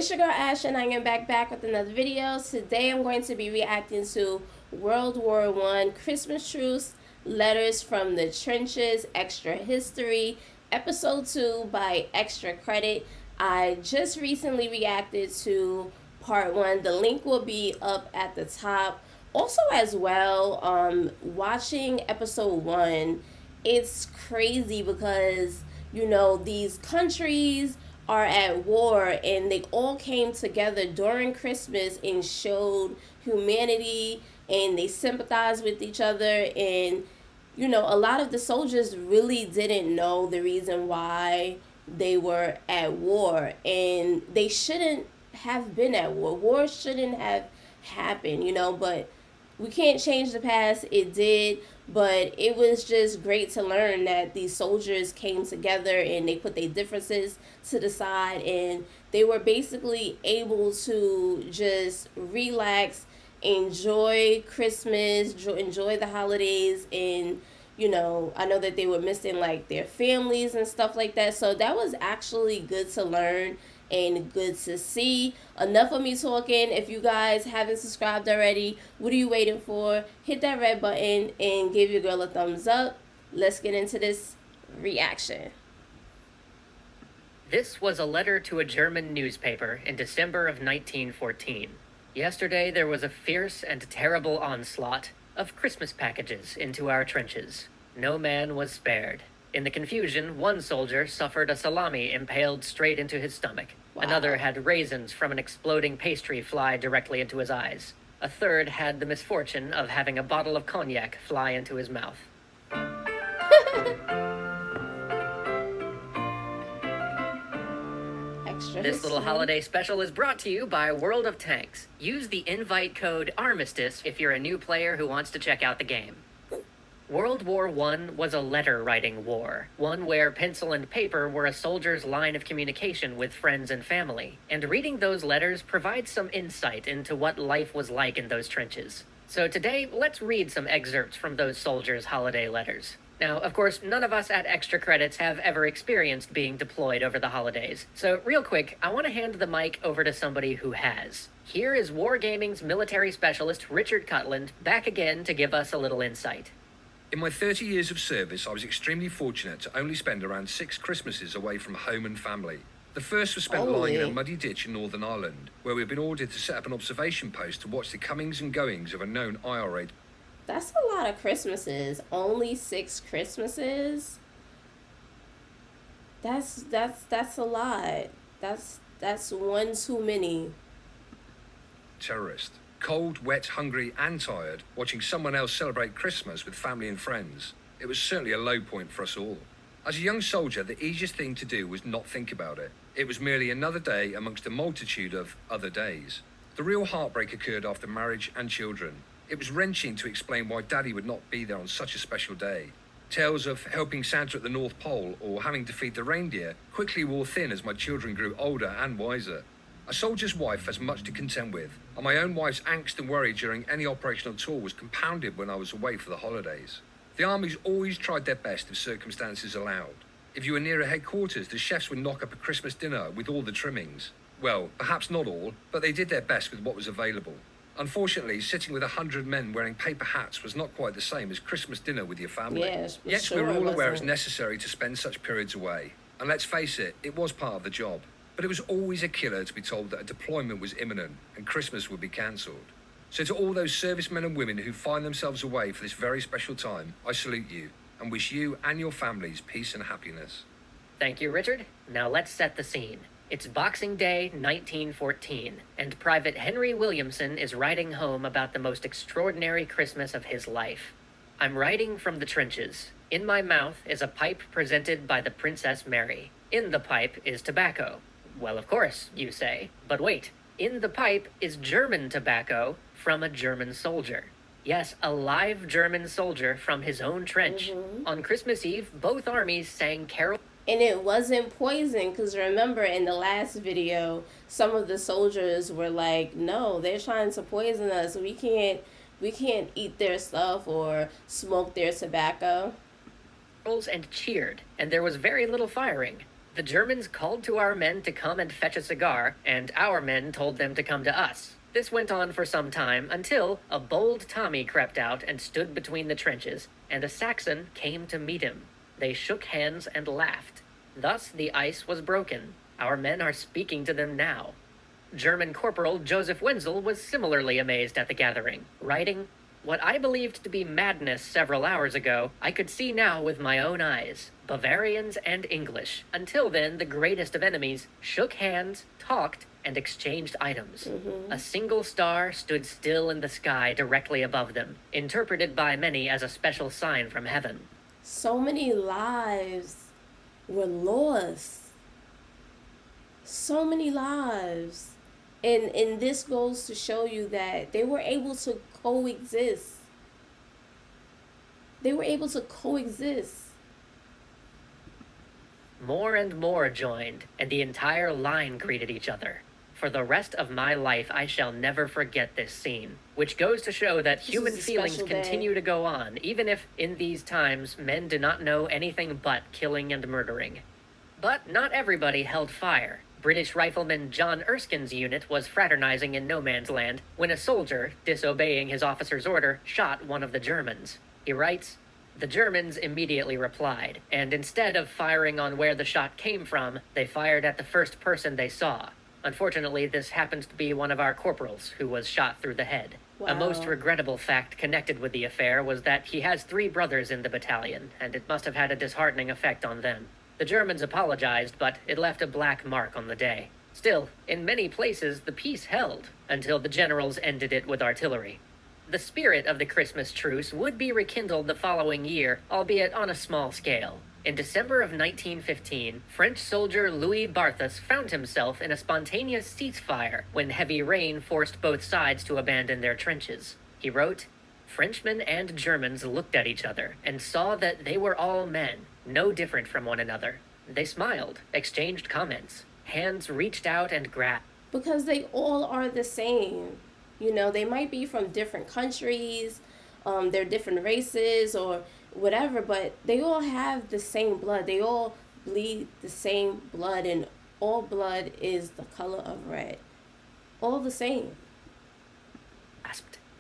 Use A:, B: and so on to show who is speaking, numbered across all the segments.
A: It's your girl Ash, and I am back with another video. Today I'm going to be reacting to WW1 Christmas Truce, Letters from the Trenches, Extra History, Episode 2 by Extra Credit. I just recently reacted to Part 1. The link will be up at the top. Also as well, watching Episode 1, it's crazy because, you know, these countries are at war and they all came together during Christmas and showed humanity and they sympathized with each other. And you know, a lot of the soldiers really didn't know the reason why they were at war, and they shouldn't have been at war. War shouldn't have happened, you know, but we can't change the past. It did, but it was just great to learn that these soldiers came together and they put their differences to the side, and they were basically able to just relax, enjoy Christmas, enjoy the holidays. And you know, I know that they were missing like their families and stuff like that, so that was actually good to learn and good to see. Enough of me talking. If you guys haven't subscribed already, what are you waiting for? Hit that red button and give your girl a thumbs up. Let's get into this reaction.
B: This was a letter to a German newspaper in December of 1914. Yesterday there was a fierce and terrible onslaught of Christmas packages into our trenches. No man was spared. In the confusion, one soldier suffered a salami impaled straight into his stomach.
A: Wow.
B: Another had raisins from an exploding pastry fly directly into his eyes. A third had the misfortune of having a bottle of cognac fly into his mouth. This little holiday special is brought to you by World of Tanks. Use the invite code ARMISTICE if you're a new player who wants to check out the game. World War I was a letter-writing war, one where pencil and paper were a soldier's line of communication with friends and family, and reading those letters provides some insight into what life was like in those trenches. So today, let's read some excerpts from those soldiers' holiday letters. Now, of course, none of us at Extra Credits have ever experienced being deployed over the holidays. So real quick, I want to hand the mic over to somebody who has. Here is Wargaming's military specialist, Richard Cutland, back again to give us a little insight.
C: In my 30 years of service, I was extremely fortunate to only spend around 6 Christmases away from home and family. The first was spent lying in a muddy ditch in Northern Ireland, where we've been ordered to set up an observation post to watch the comings and goings of a known IRA.
A: That's a lot of Christmases. Only 6 Christmases? That's a lot. That's one too many.
C: Terrorist. Cold, wet, hungry and tired, watching someone else celebrate Christmas with family and friends. It was certainly a low point for us all. As a young soldier, the easiest thing to do was not think about it. It was merely another day amongst a multitude of other days. The real heartbreak occurred after marriage and children. It was wrenching to explain why Daddy would not be there on such a special day. Tales of helping Santa at the North Pole or having to feed the reindeer quickly wore thin as my children grew older and wiser. A soldier's wife has much to contend with, and my own wife's angst and worry during any operational tour was compounded when I was away for the holidays. The armies always tried their best if circumstances allowed. If you were near a headquarters, the chefs would knock up a Christmas dinner with all the trimmings. Well, perhaps not all, but they did their best with what was available. Unfortunately, sitting with 100 men wearing paper hats was not quite the same as Christmas dinner with your family.
A: Yes,
C: Yet
A: sure
C: we're all aware it's
A: wasn't.
C: necessary to spend such periods away. And let's face it, it was part of the job. But it was always a killer to be told that a deployment was imminent and Christmas would be cancelled. So to all those servicemen and women who find themselves away for this very special time, I salute you and wish you and your families peace and happiness.
B: Thank you, Richard. Now let's set the scene. It's Boxing Day, 1914, and Private Henry Williamson is writing home about the most extraordinary Christmas of his life. I'm writing from the trenches. In my mouth is a pipe presented by the Princess Mary. In the pipe is tobacco. Well, of course, you say. But wait, in the pipe is German tobacco from a German soldier. Yes, a live German soldier from his own trench. On Christmas Eve, both armies sang carols.
A: And it wasn't poison, because remember in the last video, some of the soldiers were like, no, they're trying to poison us. We can't eat their stuff or smoke their tobacco.
B: And cheered, and there was very little firing. The Germans called to our men to come and fetch a cigar, and our men told them to come to us. This went on for some time until a bold Tommy crept out and stood between the trenches, and a Saxon came to meet him. They shook hands and laughed. Thus the ice was broken. Our men are speaking to them now. German Corporal Joseph Wenzel was similarly amazed at the gathering, writing, "What I believed to be madness several hours ago, I could see now with my own eyes. Bavarians and English, until then the greatest of enemies, shook hands, talked, and exchanged items. A single star stood still in the sky directly above them, interpreted by many as a special sign from heaven."
A: So many lives were lost. So many lives. And this goes to show you that they were able to coexist. They were able to coexist.
B: More and more joined, and the entire line greeted each other. For the rest of my life, I shall never forget this scene, which goes to show that human feelings continue to go on, even if, in these times, men do not know anything but killing and murdering. But not everybody held fire. British rifleman John Erskine's unit was fraternizing in no man's land when a soldier, disobeying his officer's order, shot one of the Germans. He writes, "The Germans immediately replied, and instead of firing on where the shot came from, they fired at the first person they saw. Unfortunately, this happens to be one of our corporals, who was shot through the head."
A: Wow.
B: A most regrettable fact connected with the affair was that he has 3 brothers in the battalion, and it must have had a disheartening effect on them. The Germans apologized, but it left a black mark on the day. Still, in many places, the peace held, until the generals ended it with artillery. The spirit of the Christmas truce would be rekindled the following year, albeit on a small scale. In December of 1915, French soldier Louis Barthès found himself in a spontaneous ceasefire when heavy rain forced both sides to abandon their trenches. He wrote, "Frenchmen and Germans looked at each other and saw that they were all men, no different from one another. They smiled, exchanged comments. Hands reached out and grabbed."
A: Because they all are the same. You know, they might be from different countries, they're different races or whatever, but they all have the same blood. They all bleed the same blood, and all blood is the color of red. All the same.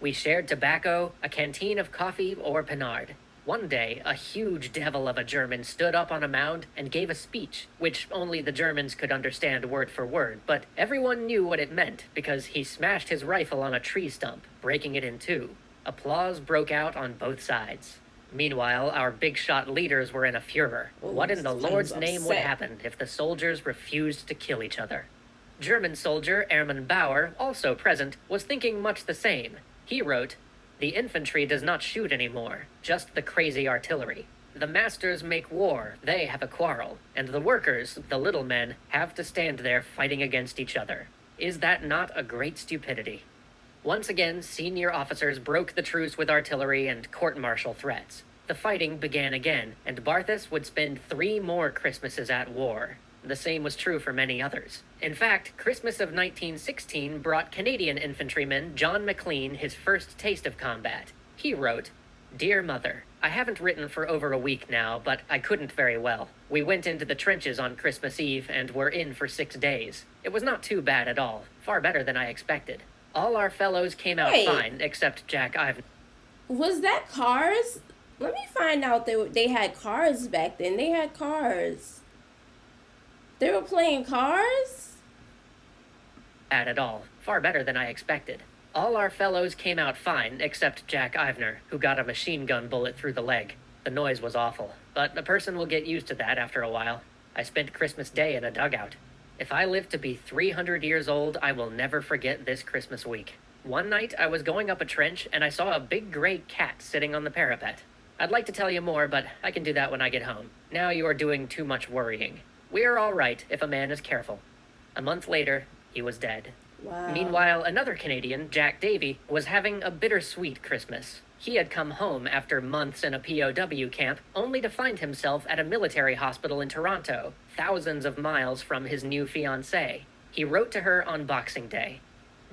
B: We shared tobacco, a canteen of coffee, or Pinard. One day, a huge devil of a German stood up on a mound and gave a speech, which only the Germans could understand word for word, but everyone knew what it meant because he smashed his rifle on a tree stump, breaking it in 2. Applause broke out on both sides. Meanwhile, our big shot leaders were in a furor. What in the Lord's name would happen if the soldiers refused to kill each other? German soldier Hermann Bauer, also present, was thinking much the same. He wrote, "The infantry does not shoot anymore, just the crazy artillery. The masters make war, they have a quarrel, and the workers, the little men, have to stand there fighting against each other. Is that not a great stupidity?" Once again, senior officers broke the truce with artillery and court-martial threats. The fighting began again, and Barthès would spend 3 more Christmases at war. The same was true for many others. In fact, Christmas of 1916 brought Canadian infantryman John McLean his first taste of combat. He wrote, "Dear Mother, I haven't written for over a week now, but I couldn't very well. We went into the trenches on Christmas Eve and were in for 6 days. It was not too bad at all, far better than I expected. All our fellows came out fine, except Jack Ivan."
A: Was that cars? Let me find out they had cars back then. They had cars. They were playing cars?
B: At all. Far better than I expected. All our fellows came out fine, except Jack Ivner, who got a machine gun bullet through the leg. The noise was awful, but a person will get used to that after a while. I spent Christmas Day in a dugout. If I live to be 300 years old, I will never forget this Christmas week. One night, I was going up a trench, and I saw a big gray cat sitting on the parapet. I'd like to tell you more, but I can do that when I get home. Now you are doing too much worrying. We're all right if a man is careful. A month later, he was dead.
A: Wow.
B: Meanwhile, another Canadian, Jack Davy, was having a bittersweet Christmas. He had come home after months in a POW camp, only to find himself at a military hospital in Toronto, thousands of miles from his new fiancée. He wrote to her on Boxing Day,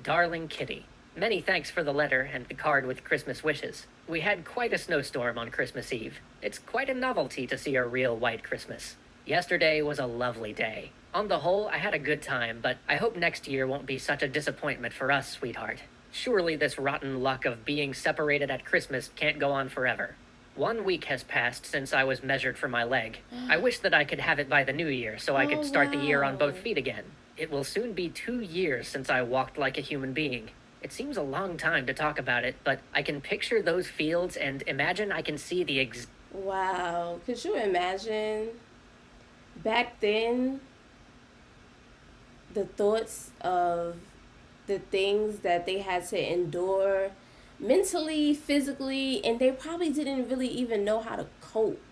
B: "Darling Kitty, many thanks for the letter and the card with Christmas wishes. We had quite a snowstorm on Christmas Eve. It's quite a novelty to see a real white Christmas. Yesterday was a lovely day. On the whole, I had a good time, but I hope next year won't be such a disappointment for us, sweetheart. Surely this rotten luck of being separated at Christmas can't go on forever. 1 week has passed since I was measured for my leg. I wish that I could have it by the new year so I could start the year on both feet again. It will soon be 2 years since I walked like a human being. It seems a long time to talk about it, but I can picture those fields and imagine I can see the
A: Wow. Could you imagine back then the thoughts of the things that they had to endure mentally, physically, and they probably didn't really even know how to cope.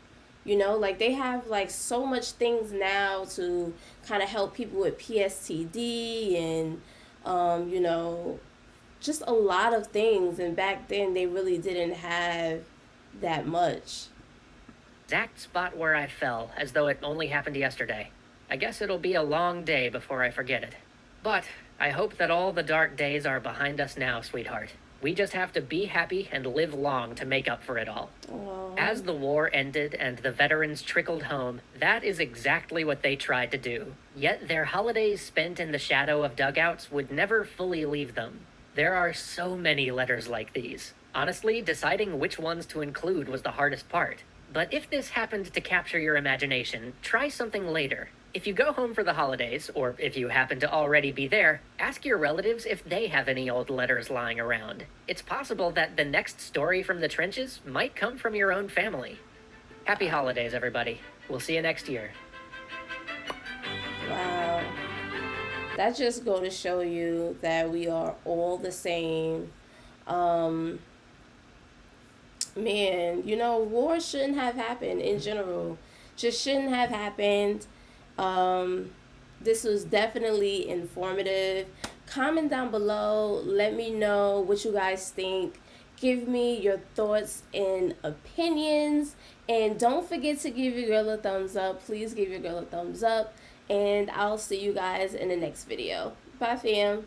A: You know, like they have like so much things now to kind of help people with PSTD and, you know, just a lot of things. And back then they really didn't have that much.
B: exact spot where I fell, as though it only happened yesterday. I guess it'll be a long day before I forget it. But I hope that all the dark days are behind us now, sweetheart. We just have to be happy and live long to make up for it all.
A: Aww.
B: As the war ended and the veterans trickled home, that is exactly what they tried to do. Yet their holidays spent in the shadow of dugouts would never fully leave them. There are so many letters like these. Honestly, deciding which ones to include was the hardest part. But if this happened to capture your imagination, try something later. If you go home for the holidays, or if you happen to already be there, ask your relatives if they have any old letters lying around. It's possible that the next story from the trenches might come from your own family. Happy holidays, everybody. We'll see you next year.
A: Wow. That just go to show you that we are all the same. Man, you know, war shouldn't have happened in general. Just shouldn't have happened. This was definitely informative. Comment down below. Let me know what you guys think. Give me your thoughts and opinions. And don't forget to give your girl a thumbs up. Please give your girl a thumbs up. And I'll see you guys in the next video. Bye, fam.